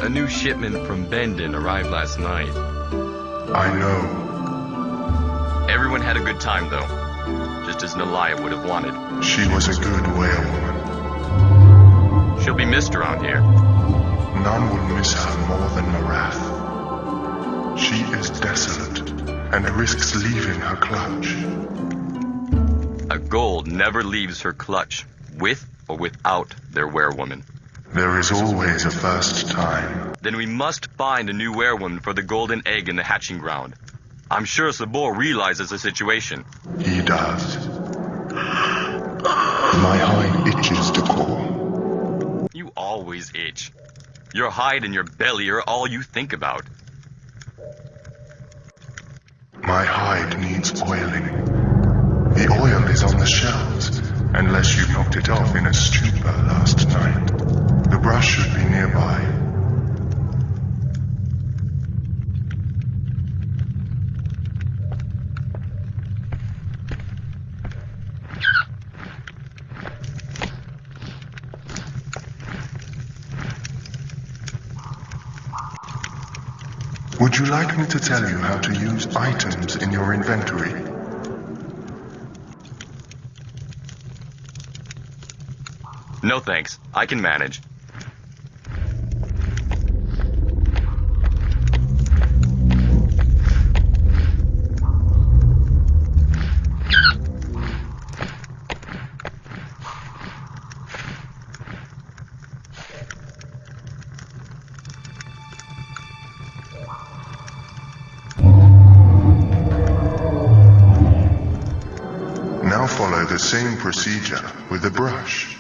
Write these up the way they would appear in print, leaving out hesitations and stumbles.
A new shipment from Bendon arrived last night. I know. Everyone had a good time, though. Just as Nalia would have wanted. She was a good werewoman. She'll be missed around here. None will miss her more than Marath. She is desolate, and risks leaving her clutch. A gold never leaves her clutch, with or without their werewoman. There is always a first time. Then we must find a new werewoman for the golden egg in the hatching ground. I'm sure Sabor realizes the situation. He does. My hide itches to call. You always itch. Your hide and your belly are all you think about. My hide needs oiling. The oil is on the shelves, unless you knocked it off in a stupor last night. The brush should be nearby. Would you like me to tell you how to use items in your inventory? No thanks. I can manage. Now follow the same procedure with a brush.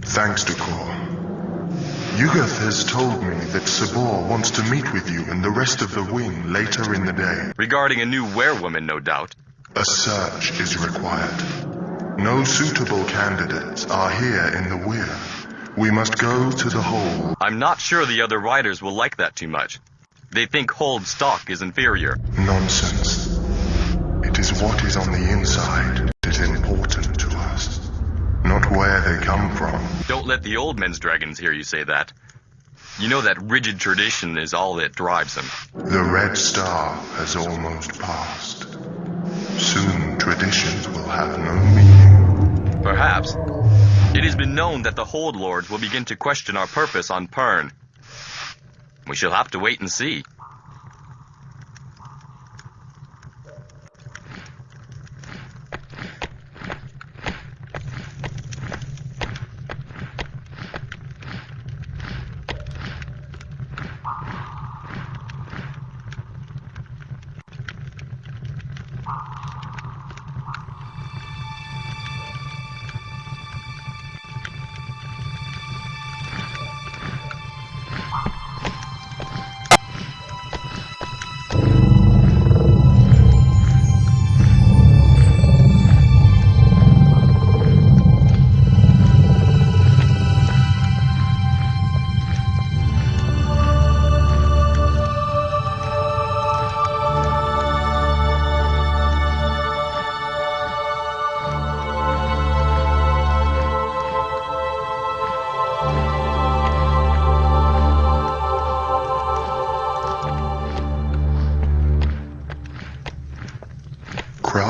Thanks to Kor. Yugath has told me that Sabor wants to meet with you and the rest of the wing later in the day. Regarding a new werewoman, no doubt. A search is required. No suitable candidates are here in the weir. We must go to the hold. I'm not sure the other riders will like that too much. They think hold stock is inferior. Nonsense. It is what is on the inside that is important to us. Not where they come from. Don't let the old men's dragons hear you say that. You know that rigid tradition is all that drives them. The Red Star has almost passed. Soon traditions will have no meaning. Perhaps. It has been known that the Hold Lords will begin to question our purpose on Pern. We shall have to wait and see.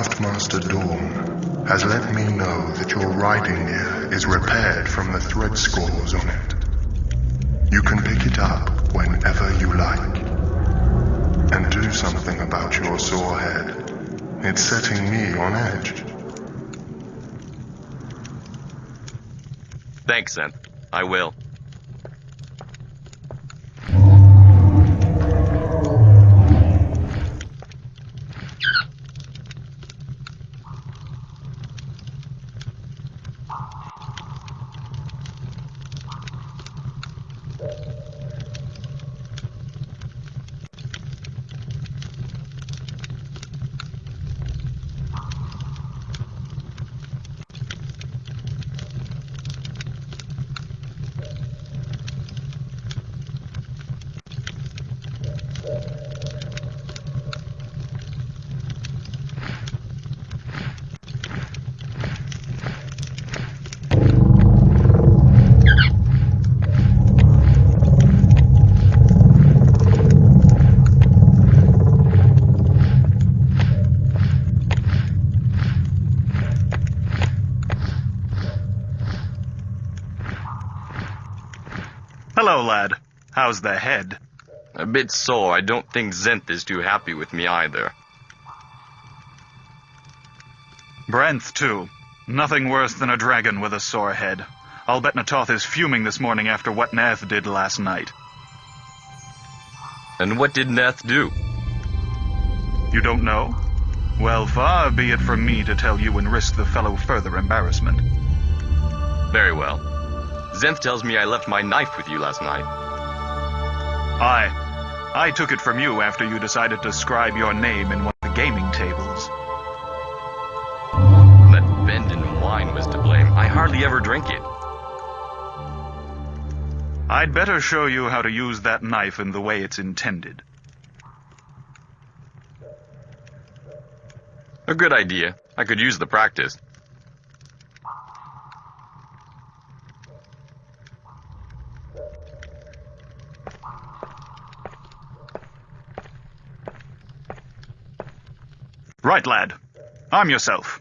Craftmaster Dawn has let me know that your riding gear is repaired from the thread scores on it. You can pick it up whenever you like. And do something about your sore head. It's setting me on edge. Thanks, Zenth. I will. Hello, lad. How's the head? A bit sore. I don't think Zenth is too happy with me either. Brent, too. Nothing worse than a dragon with a sore head. I'll bet Natoth is fuming this morning after what Nath did last night. And what did Nath do? You don't know? Well, far be it from me to tell you and risk the fellow further embarrassment. Very well. Zenth tells me I left my knife with you last night. I took it from you after you decided to scribe your name in one of the gaming tables. That bend in wine was to blame. I hardly ever drink it. I'd better show you how to use that knife in the way it's intended. A good idea. I could use the practice. Right, lad. Arm yourself.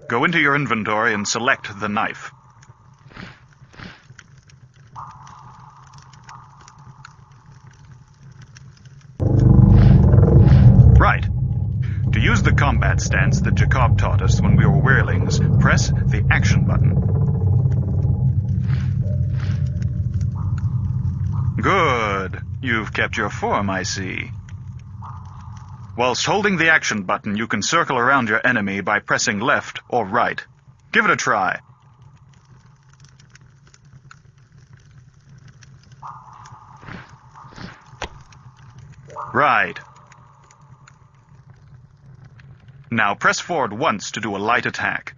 Go into your inventory and select the knife. Right. To use the combat stance that Jacob taught us when we were Weirlings, press the action button. Good. You've kept your form, I see. Whilst holding the action button, you can circle around your enemy by pressing left or right. Give it a try. Right. Now press forward once to do a light attack.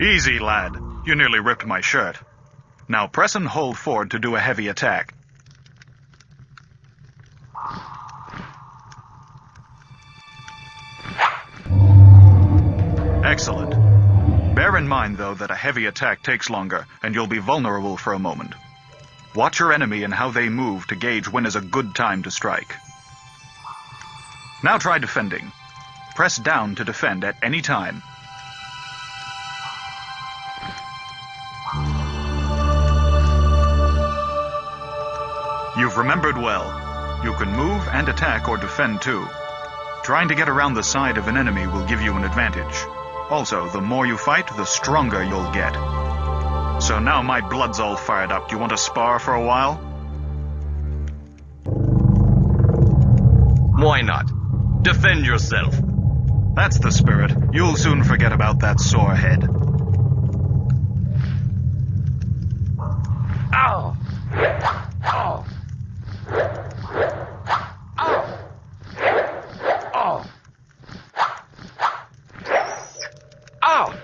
Easy, lad. You nearly ripped my shirt. Now press and hold forward to do a heavy attack. Excellent. Bear in mind, though, that a heavy attack takes longer, and you'll be vulnerable for a moment. Watch your enemy and how they move to gauge when is a good time to strike. Now try defending. Press down to defend at any time. You've remembered well. You can move and attack or defend too. Trying to get around the side of an enemy will give you an advantage. Also, the more you fight, the stronger you'll get. So now my blood's all fired up. Do you want to spar for a while? Why not? Defend yourself. That's the spirit. You'll soon forget about that sore head. Ow! Ow! Ow! Ow!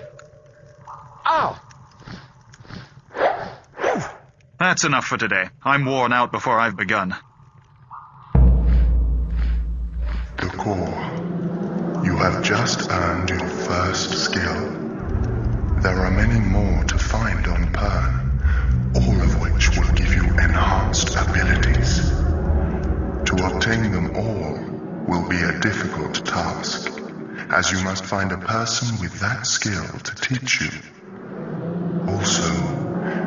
Ow! That's enough for today. I'm worn out before I've begun. The core. You have just earned your first skill. There are many more to find on Pern, all of which will give you enhanced abilities. To obtain them all will be a difficult task, as you must find a person with that skill to teach you. Also,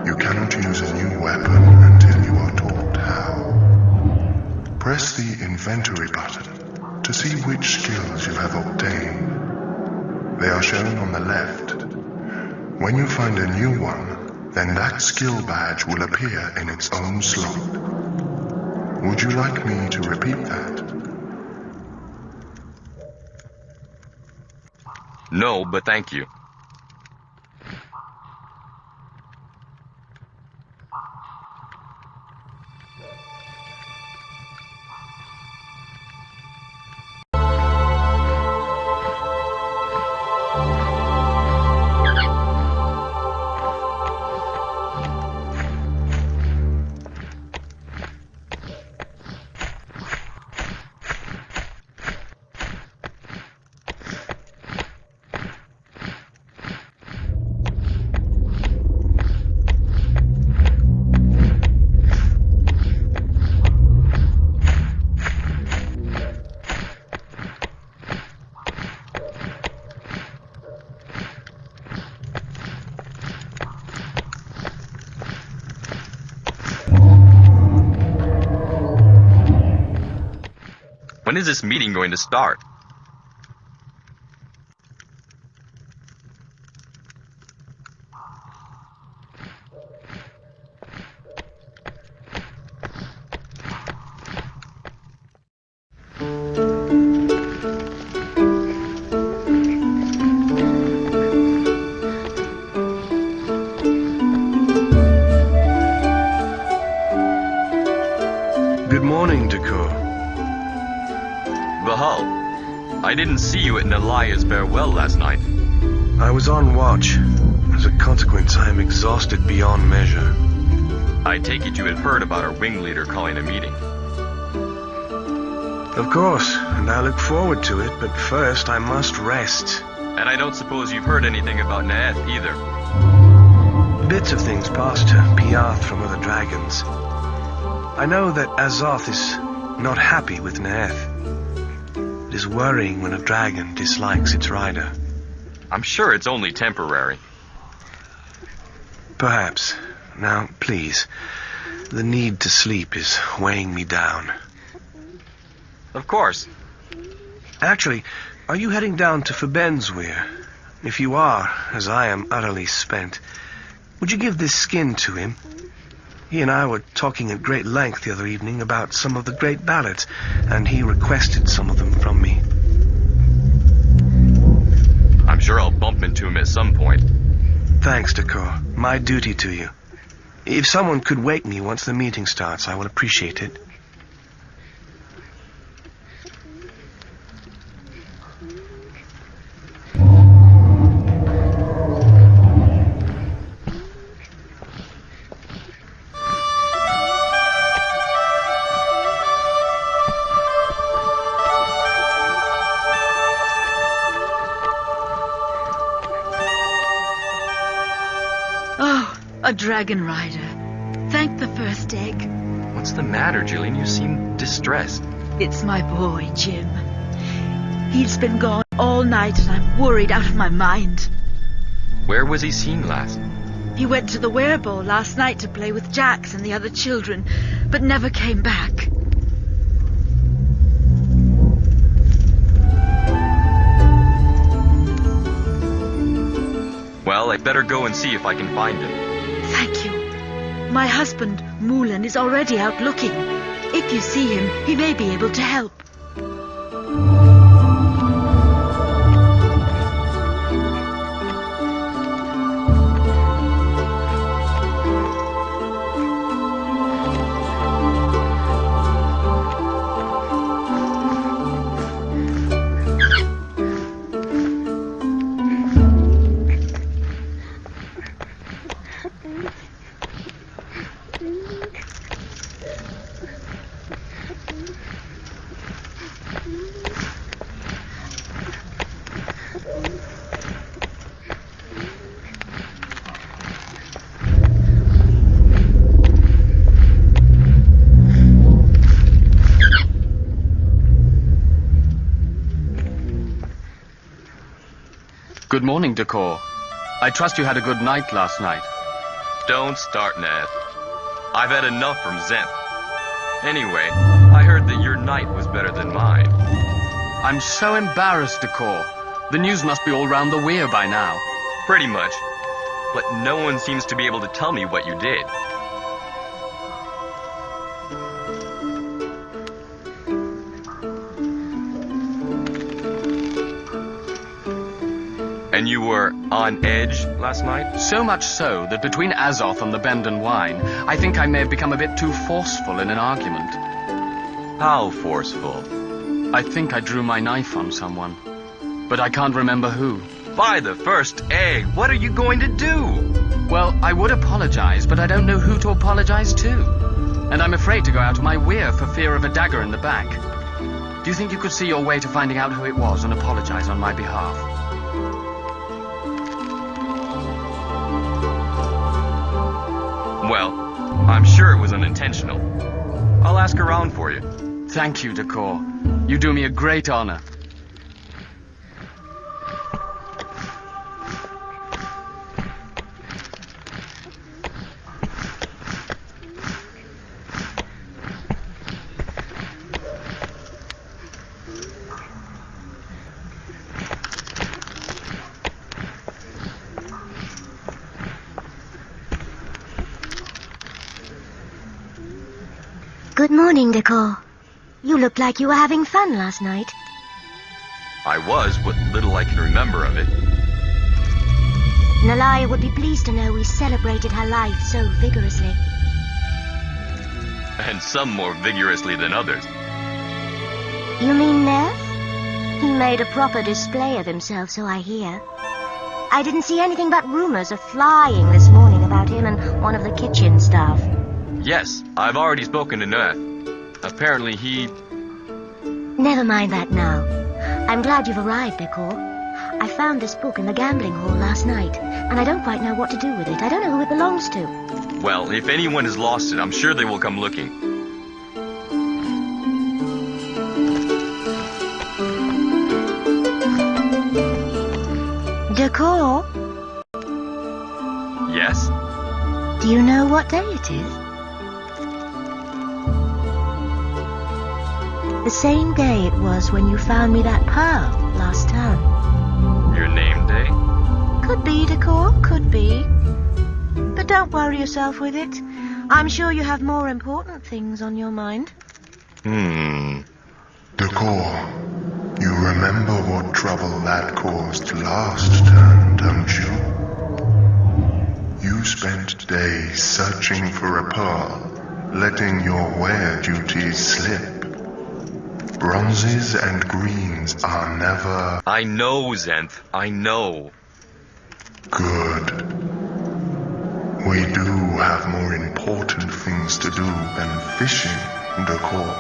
you cannot use a new weapon until you are taught how. Press the inventory button to see which skills you have obtained. They are shown on the left. When you find a new one, then that skill badge will appear in its own slot. Would you like me to repeat that? No, but thank you. When is this meeting going to start? Good morning, Decor. The hull. I didn't see you at Nalaya's farewell last night. I was on watch. As a consequence, I am exhausted beyond measure. I take it you had heard about our wing leader calling a meeting. Of course, and I look forward to it, but first I must rest. And I don't suppose you've heard anything about Naeth either. Bits of things passed to Piath from other dragons. I know that Azoth is not happy with Naeth. It is worrying when a dragon dislikes its rider. I'm sure it's only temporary. Perhaps. Now, please. The need to sleep is weighing me down. Of course. Actually, are you heading down to Fabenzweir? If you are, as I am utterly spent, would you give this skin to him? He and I were talking at great length the other evening about some of the great ballads, and he requested some of them from me. I'm sure I'll bump into him at some point. Thanks, Decor. My duty to you. If someone could wake me once the meeting starts, I would appreciate it. A dragon rider. Thank the first egg. What's the matter, Jillian? You seem distressed. It's my boy, Jim. He's been gone all night and I'm worried out of my mind. Where was he seen last? He went to the Werebowl last night to play with Jax and the other children, but never came back. Well, I'd better go and see if I can find him. Thank you. My husband, Mulan, is already out looking. If you see him, he may be able to help. Good morning, Decor. I trust you had a good night last night. Don't start, Ned. I've had enough from Zenth. Anyway, I heard that your night was better than mine. I'm so embarrassed, Decor. The news must be all round the weir by now. Pretty much. But no one seems to be able to tell me what you did. And you were on edge last night? So much so that between Azoth and the Bend and Wine, I think I may have become a bit too forceful in an argument. How forceful? I think I drew my knife on someone. But I can't remember who. By the first egg, what are you going to do? Well, I would apologize, but I don't know who to apologize to. And I'm afraid to go out of my weir for fear of a dagger in the back. Do you think you could see your way to finding out who it was and apologize on my behalf? Well, I'm sure it was unintentional. I'll ask around for you. Thank you, Decor. You do me a great honor. Good morning, Decor. You looked like you were having fun last night. I was, what little I can remember of it. Nalaya would be pleased to know we celebrated her life so vigorously. And some more vigorously than others. You mean Neff? He made a proper display of himself, so I hear. I didn't see anything but rumors of flying this morning about him and one of the kitchen staff. Yes, I've already spoken to Neff. Apparently he... Never mind that now. I'm glad you've arrived, Decor. I found this book in the gambling hall last night, and I don't quite know what to do with it. I don't know who it belongs to. Well, if anyone has lost it, I'm sure they will come looking. Decor? Yes? Do you know what day it is? The same day it was when you found me that pearl last time. Your name day? Could be, Decor, could be. But don't worry yourself with it. I'm sure you have more important things on your mind. Decor, you remember what trouble that caused last turn, don't you? You spent days searching for a pearl, letting your wear duties slip. Bronzes and greens are never... I know, Zenth. I know. Good. We do have more important things to do than fishing, Decor.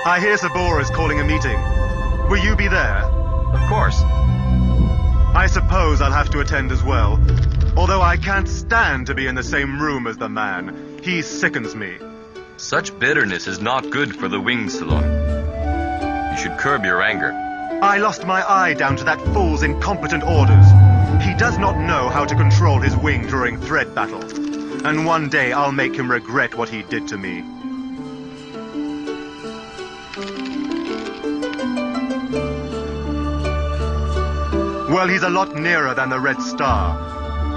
I hear Sabor is calling a meeting. Will you be there? Of course. I suppose I'll have to attend as well. Although I can't stand to be in the same room as the man. He sickens me. Such bitterness is not good for the winged salon. You should curb your anger. I lost my eye down to that fool's incompetent orders. He does not know how to control his wing during thread battle. And one day I'll make him regret what he did to me. Well, he's a lot nearer than the Red Star.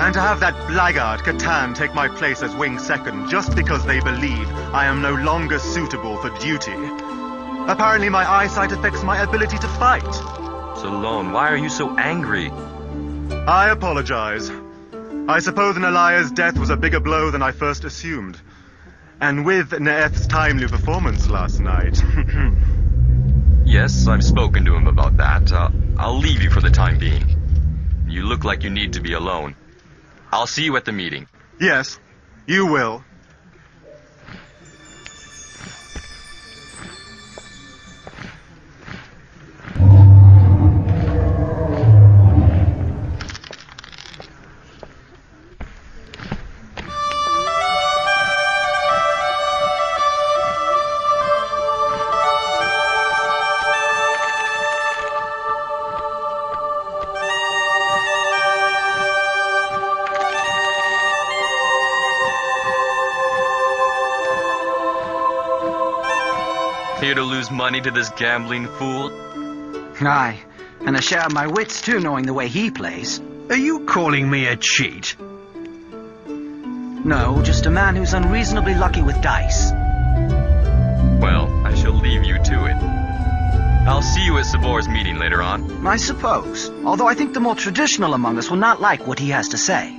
And to have that blackguard Catan take my place as wing second just because they believe I am no longer suitable for duty. Apparently my eyesight affects my ability to fight. Salon, why are you so angry? I apologize. I suppose Nalaya's death was a bigger blow than I first assumed. And with Neef's timely performance last night... Yes, I've spoken to him about that. I'll leave you for the time being. You look like you need to be alone. I'll see you at the meeting. Yes, you will. Here to lose money to this gambling fool? Aye, and a share of my wits too, knowing the way he plays. Are you calling me a cheat? No, just a man who's unreasonably lucky with dice. Well, I shall leave you to it. I'll see you at Sabor's meeting later on. I suppose, although I think the more traditional among us will not like what he has to say.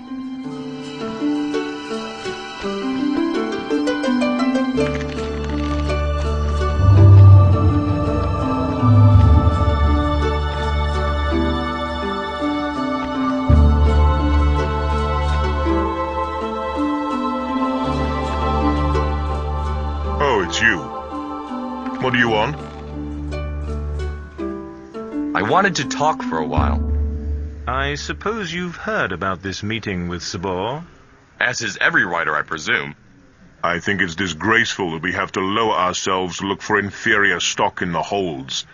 Oh, it's you. What do you want? I wanted to talk for a while. I suppose you've heard about this meeting with Sabor? As is every writer, I presume. I think it's disgraceful that we have to lower ourselves to look for inferior stock in the holds.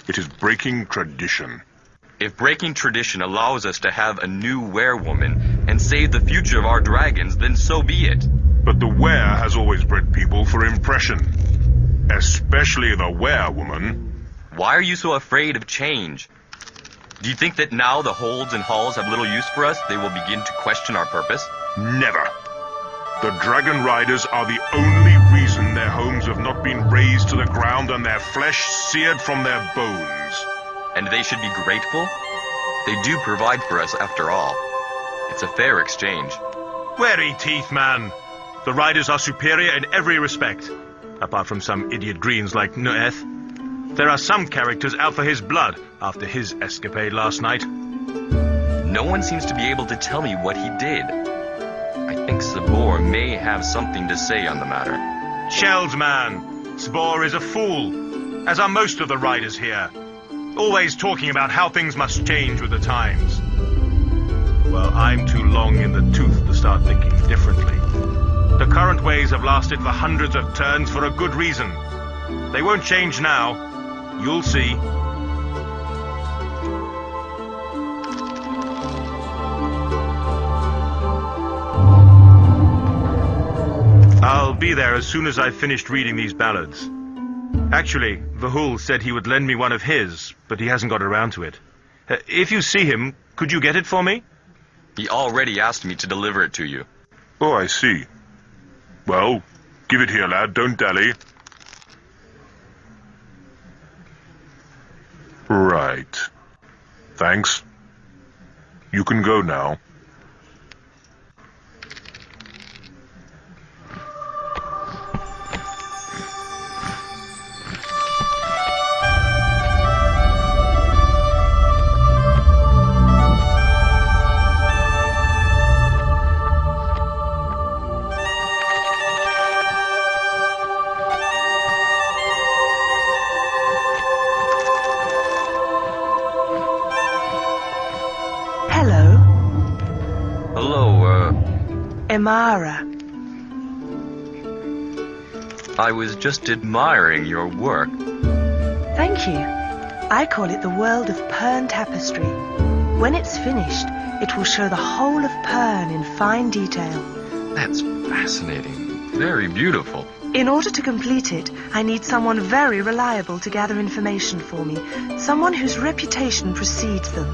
It is breaking tradition. If breaking tradition allows us to have a new werewoman and save the future of our dragons, then so be it. But the were has always bred people for impression. Especially the werewoman. Why are you so afraid of change? Do you think that now the holds and halls have little use for us, they will begin to question our purpose? Never. The Dragonriders are the only reason their homes have not been razed to the ground and their flesh seared from their bones. And they should be grateful? They do provide for us after all. It's a fair exchange. Wary teeth, man. The riders are superior in every respect. Apart from some idiot greens like Nueth. There are some characters out for his blood after his escapade last night. No one seems to be able to tell me what he did. I think Sabor may have something to say on the matter. Shells, man. Sabor is a fool, as are most of the riders here. Always talking about how things must change with the times. Well, I'm too long in the tooth to start thinking differently. The current ways have lasted for hundreds of turns for a good reason. They won't change now. You'll see. I'll be there as soon as I've finished reading these ballads. Actually, Vahul said he would lend me one of his, but he hasn't got around to it. If you see him, could you get it for me? He already asked me to deliver it to you. Oh, I see. Well, give it here, lad. Don't dally. Right. Thanks. You can go now. Amara. I was just admiring your work. Thank you. I call it the world of Pern tapestry. When it's finished, it will show the whole of Pern in fine detail. That's fascinating. Very beautiful. In order to complete it, I need someone very reliable to gather information for me. Someone whose reputation precedes them.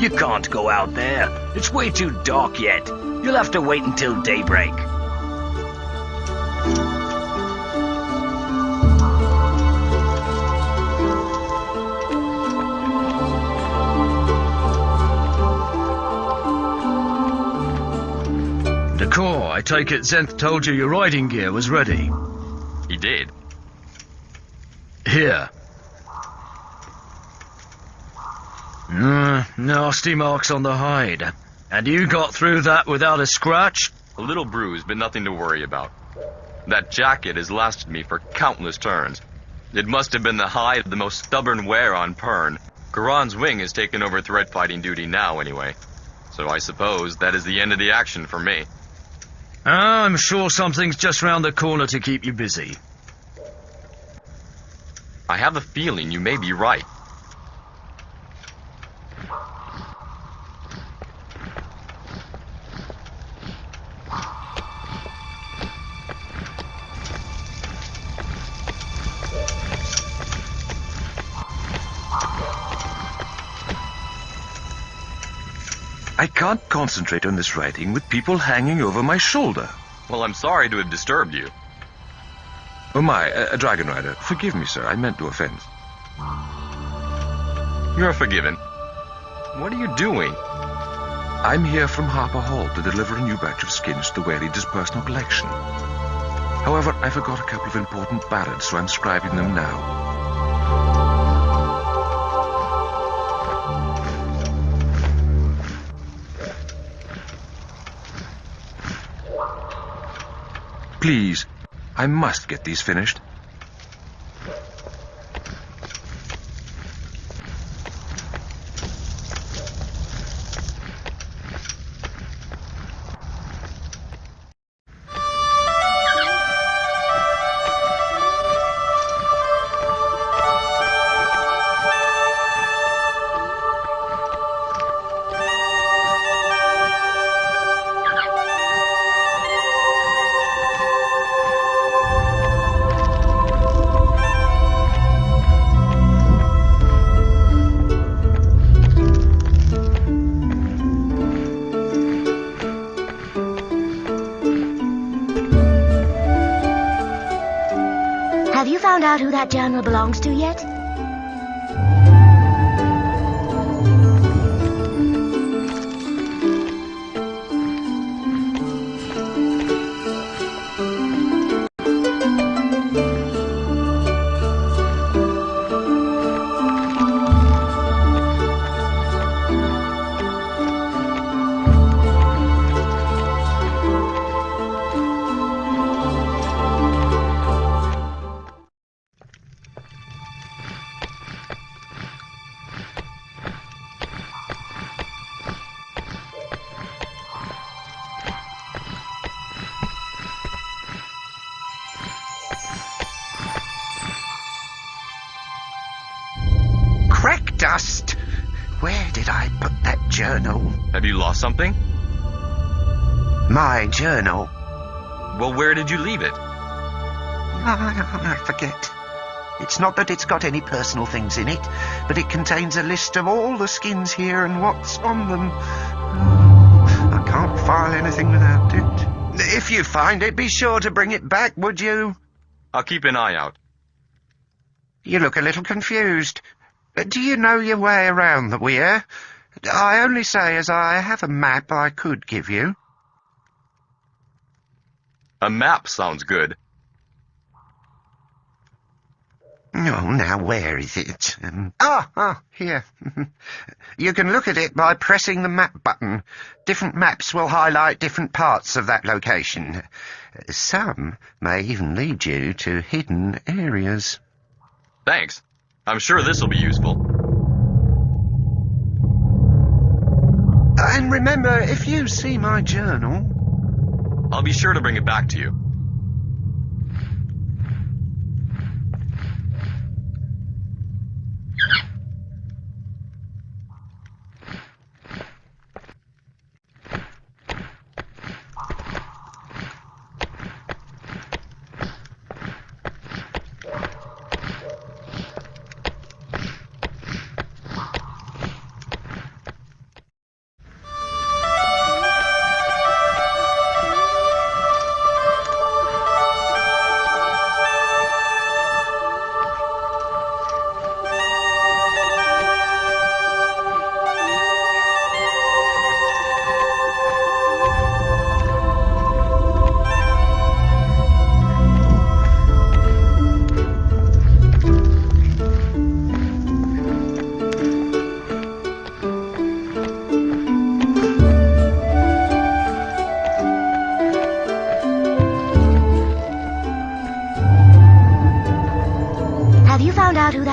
You can't go out there. It's way too dark yet. You'll have to wait until daybreak. Core, I take it Zenth told you your riding gear was ready. He did. Here. Nasty marks on the hide. And you got through that without a scratch? A little bruise, but nothing to worry about. That jacket has lasted me for countless turns. It must have been the hide of the most stubborn wear on Pern. Garon's wing has taken over threat fighting duty now, anyway. So I suppose that is the end of the action for me. I'm sure something's just round the corner to keep you busy. I have a feeling you may be right. I can't concentrate on this writing with people hanging over my shoulder. Well, I'm sorry to have disturbed you. Oh my, a dragon rider. Forgive me, sir. I meant no offense. You're forgiven. What are you doing? I'm here from Harper Hall to deliver a new batch of skins to the Wereader's personal collection. However, I forgot a couple of important ballads, so I'm scribing them now. Please, I must get these finished. Have you found out who that journal belongs to yet? Dust! Where did I put that journal? Have you lost something? My journal. Well, where did you leave it? I forget. It's not that it's got any personal things in it, but it contains a list of all the skins here and what's on them. I can't file anything without it. If you find it, be sure to bring it back, would you? I'll keep an eye out. You look a little confused. Do you know your way around the weir? I only say as I have a map I could give you. A map sounds good. Oh, now where is it? Here. You can look at it by pressing the map button. Different maps will highlight different parts of that location. Some may even lead you to hidden areas. Thanks. I'm sure this will be useful. And remember, if you see my journal... I'll be sure to bring it back to you.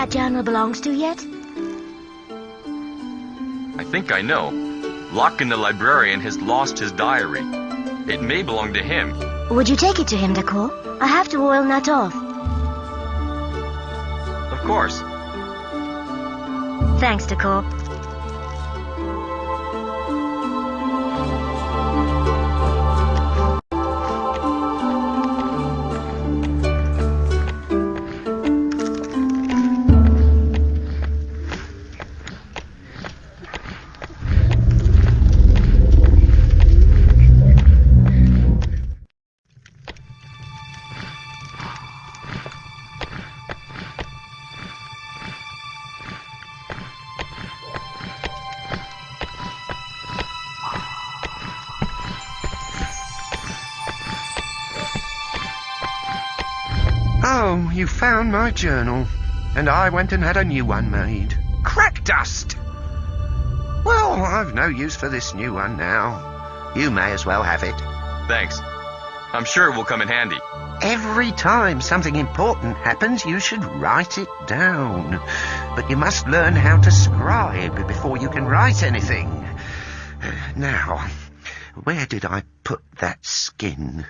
that journal belongs to yet? I think I know. Lockin the Librarian has lost his diary. It may belong to him. Would you take it to him, Dakor? I have to oil that off. Of course. Thanks, Dakor. Oh, you found my journal, and I went and had a new one made. Crack dust! Well, I've no use for this new one now. You may as well have it. Thanks. I'm sure it will come in handy. Every time something important happens, you should write it down. But you must learn how to scribe before you can write anything. Now, where did I put that skin?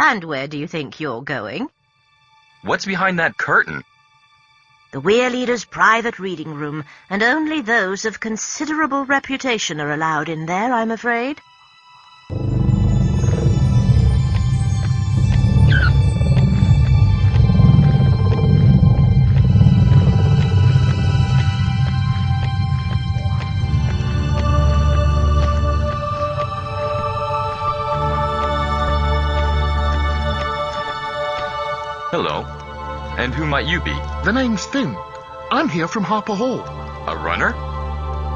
And where do you think you're going? What's behind that curtain? The Weir Leader's private reading room, and only those of considerable reputation are allowed in there, I'm afraid. Hello. And who might you be? The name's Finn. I'm here from Harper Hall. A runner?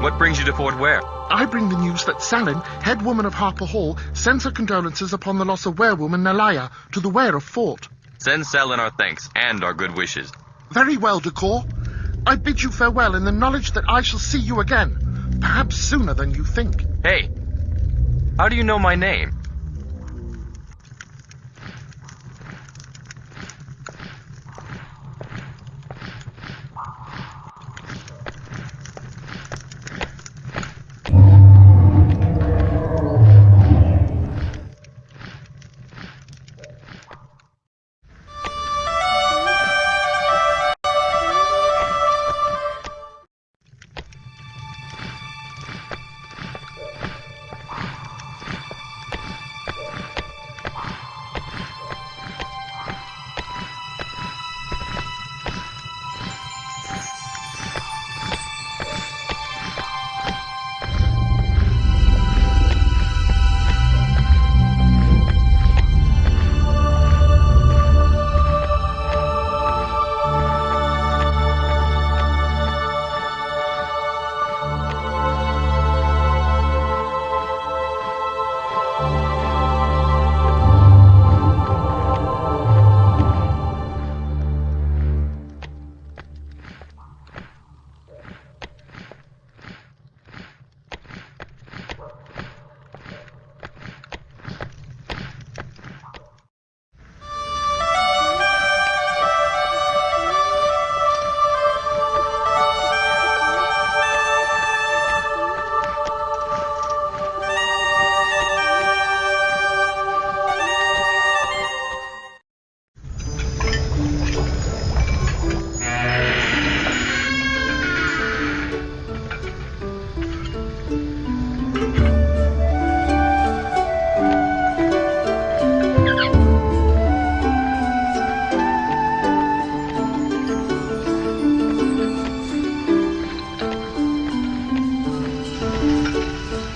What brings you to Fort Ware? I bring the news that Salin, head woman of Harper Hall, sends her condolences upon the loss of werewoman Nalaya to the Ware of Fort. Send Salin our thanks and our good wishes. Very well, Decor. I bid you farewell in the knowledge that I shall see you again, perhaps sooner than you think. Hey, how do you know my name?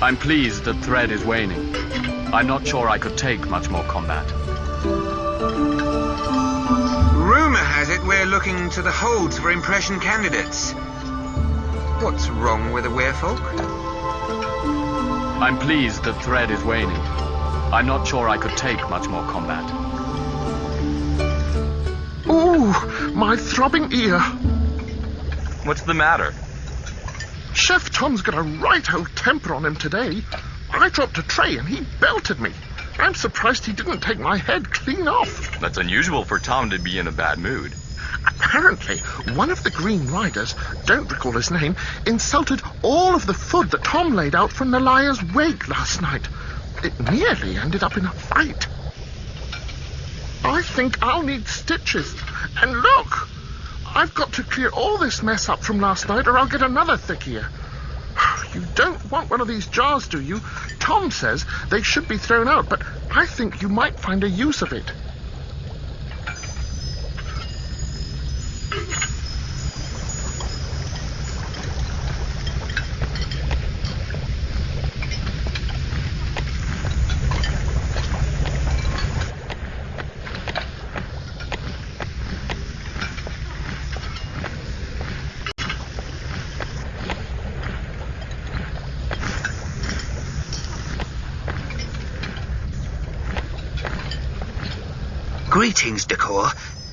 I'm pleased that thread is waning. I'm not sure I could take much more combat. Rumor has it we're looking to the holds for impression candidates. What's wrong with the werefolk? I'm pleased that thread is waning. I'm not sure I could take much more combat. Ooh, my throbbing ear. What's the matter? Chef Tom's got a right old temper on him today. I dropped a tray and he belted me. I'm surprised he didn't take my head clean off. That's unusual for Tom to be in a bad mood. Apparently, one of the Green Riders, don't recall his name, insulted all of the food that Tom laid out for Nalaya's wake last night. It nearly ended up in a fight. I think I'll need stitches. And look! I've got to clear all this mess up from last night or I'll get another thick ear. You don't want one of these jars, do you? Tom says they should be thrown out, but I think you might find a use of it. Greetings, Decor.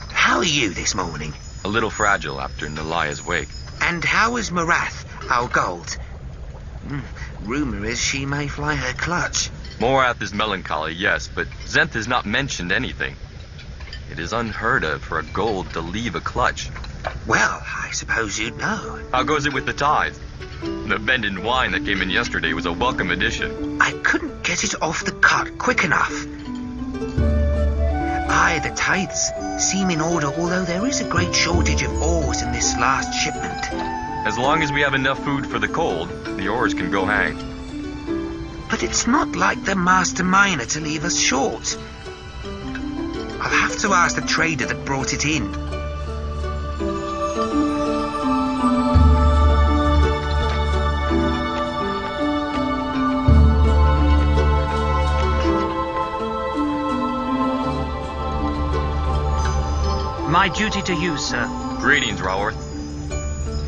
How are you this morning? A little fragile after Nalaya's wake. And how is Marath, our gold? Rumor is she may fly her clutch. Morath is melancholy, yes, but Zenth has not mentioned anything. It is unheard of for a gold to leave a clutch. Well, I suppose you'd know. How goes it with the tithe? The bend-in wine that came in yesterday was a welcome addition. I couldn't get it off the cart quick enough. Aye, the tithes seem in order, although there is a great shortage of ores in this last shipment. As long as we have enough food for the cold, the ores can go hang. But it's not like the master miner to leave us short. I'll have to ask the trader that brought it in. My duty to you, sir. Greetings, Raworth.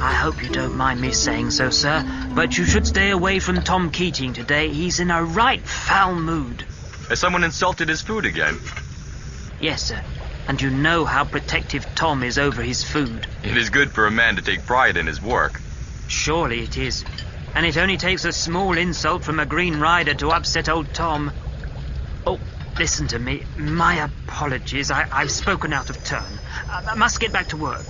I hope you don't mind me saying so, sir, but you should stay away from Tom Keating today. He's in a right foul mood. Has someone insulted his food again? Yes, sir. And you know how protective Tom is over his food. It is good for a man to take pride in his work. Surely it is. And it only takes a small insult from a Green Rider to upset old Tom. Oh, listen to me. My apologies. I've spoken out of turn. I must get back to work.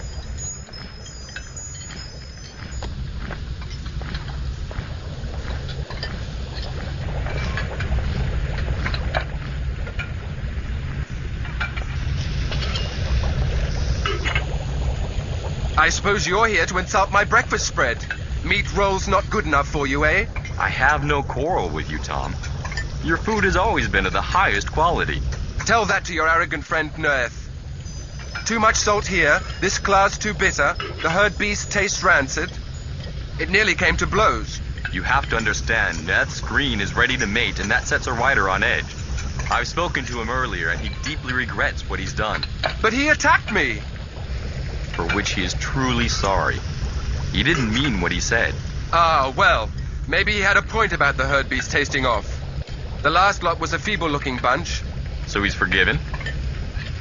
I suppose you're here to insult my breakfast spread. Meat rolls not good enough for you, eh? I have no quarrel with you, Tom. Your food has always been of the highest quality. Tell that to your arrogant friend, Nerth. Too much salt here, this claw's too bitter, the herd beast tastes rancid. It nearly came to blows. You have to understand, Neth's green is ready to mate, and that sets a rider on edge. I've spoken to him earlier, and he deeply regrets what he's done. But he attacked me! For which he is truly sorry. He didn't mean what he said. Ah, well, maybe he had a point about the herd beast tasting off. The last lot was a feeble-looking bunch. So he's forgiven?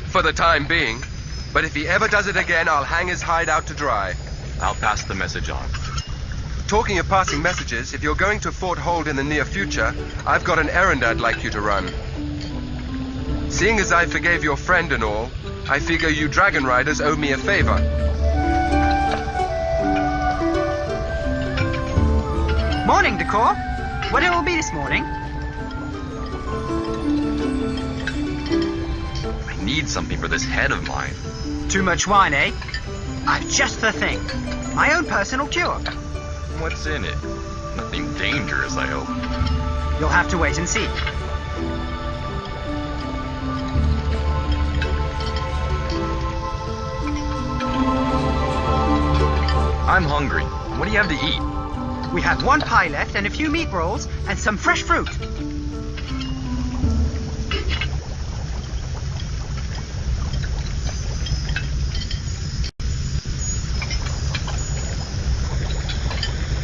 For the time being. But if he ever does it again, I'll hang his hide out to dry. I'll pass the message on. Talking of passing messages, if you're going to Fort Hold in the near future, I've got an errand I'd like you to run. Seeing as I forgave your friend and all, I figure you Dragonriders owe me a favor. Morning, Decor. What it will be this morning? I need something for this head of mine. Too much wine, eh? I've just the thing. My own personal cure. What's in it? Nothing dangerous, I hope. You'll have to wait and see. I'm hungry. What do you have to eat? We have one pie left and a few meat rolls and some fresh fruit.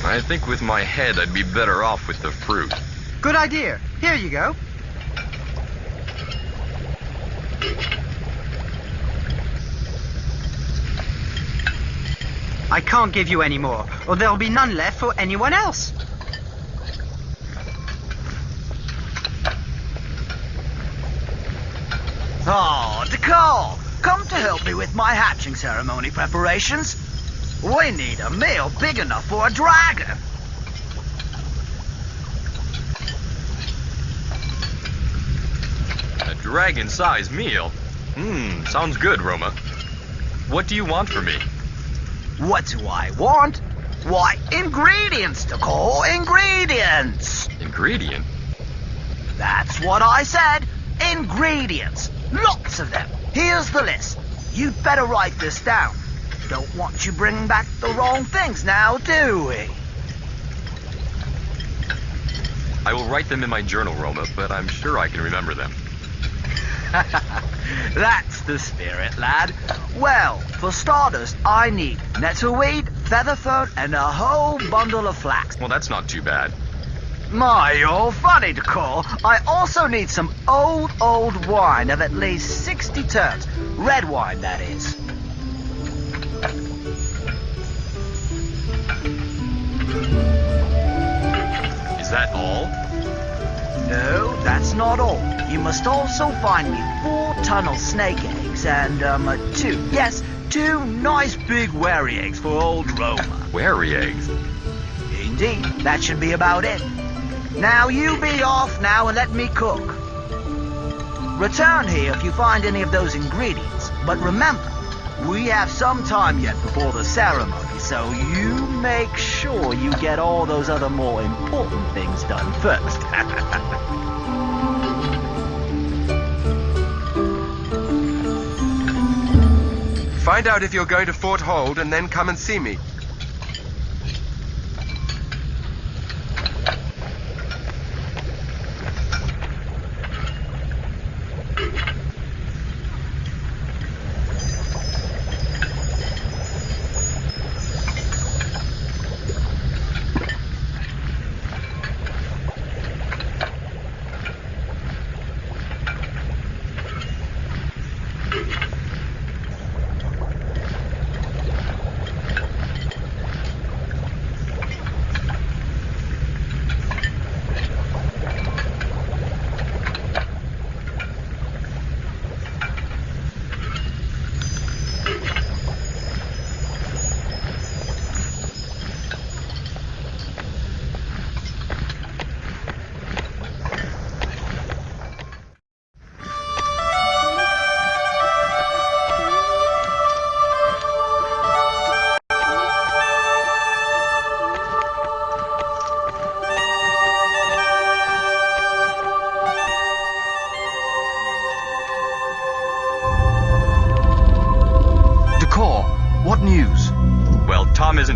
I think with my head I'd be better off with the fruit. Good idea. Here you go. I can't give you any more, or there'll be none left for anyone else. Oh, Decor, come to help me with my hatching ceremony preparations. We need a meal big enough for a dragon. A dragon-sized meal? Sounds good, Roma. What do you want from me? What do I want? Why, ingredients, Decor, ingredients! Ingredient? That's what I said, ingredients. Lots of them. Here's the list. You'd better write this down. Don't want you bringing back the wrong things now, do we? I will write them in my journal, Roma, but I'm sure I can remember them. That's the spirit, lad. Well, for starters, I need nettleweed, featherfern, and a whole bundle of flax. Well, that's not too bad. My, you're funny, Decor. I also need some old wine of at least 60 turns. Red wine, that is. Is that all? No, that's not all. You must also find me 4 tunnel snake eggs and, 2 nice big wary eggs for old Roma. Wary eggs? Indeed, that should be about it. Now you be off now and let me cook. Return here if you find any of those ingredients, but remember, we have some time yet before the ceremony, so you make sure you get all those other more important things done first. Find out if you're going to Fort Hold and then come and see me.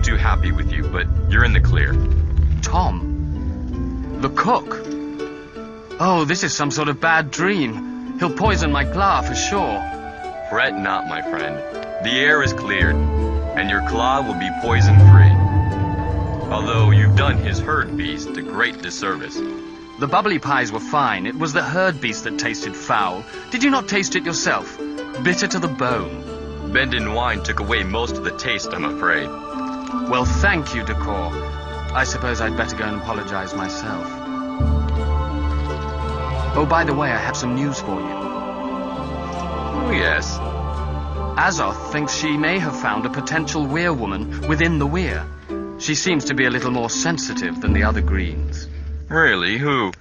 too happy with you, but you're in the clear. Tom? The cook? Oh, this is some sort of bad dream. He'll poison my claw for sure. Fret not, my friend. The air is cleared, and your claw will be poison-free. Although you've done his herd beast a great disservice. The bubbly pies were fine. It was the herd beast that tasted foul. Did you not taste it yourself? Bitter to the bone. Bendon wine took away most of the taste, I'm afraid. Well, thank you, Decor. I suppose I'd better go and apologize myself. Oh, by the way, I have some news for you. Oh, yes. Azoth thinks she may have found a potential weir-woman within the weir. She seems to be a little more sensitive than the other greens. Really? Who?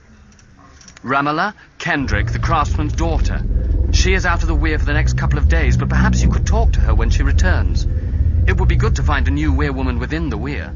Ramala Kendrick, the craftsman's daughter. She is out of the weir for the next couple of days, but perhaps you could talk to her when she returns. It would be good to find a new weir-woman within the weir.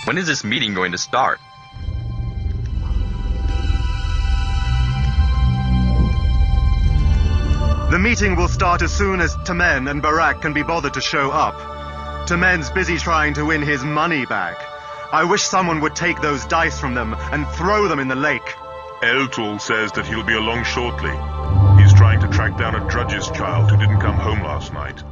When is this meeting going to start? The meeting will start as soon as Temen and Barak can be bothered to show up. Temen's busy trying to win his money back. I wish someone would take those dice from them and throw them in the lake. Eltul says that he'll be along shortly. He's trying to track down a drudge's child who didn't come home last night.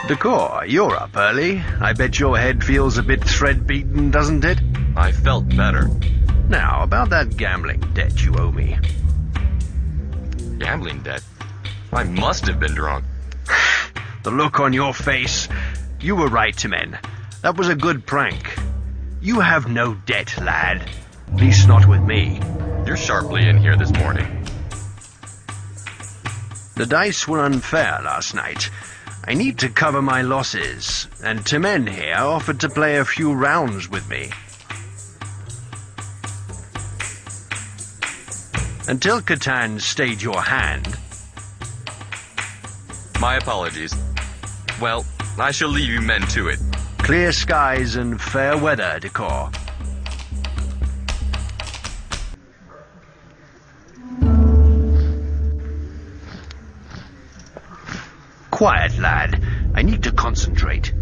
Decor, you're up early. I bet your head feels a bit thread-beaten, doesn't it? I felt better. Now, about that gambling debt you owe me. Gambling debt? I must have been drunk. The look on your face. You were right, Temen. That was a good prank. You have no debt, lad. At least not with me. You're sharply in here this morning. The dice were unfair last night. I need to cover my losses, and Temen here offered to play a few rounds with me. Until Catan stayed your hand. My apologies. Well, I shall leave you men to it. Clear skies and fair weather, Decor. Quiet, lad. I need to concentrate.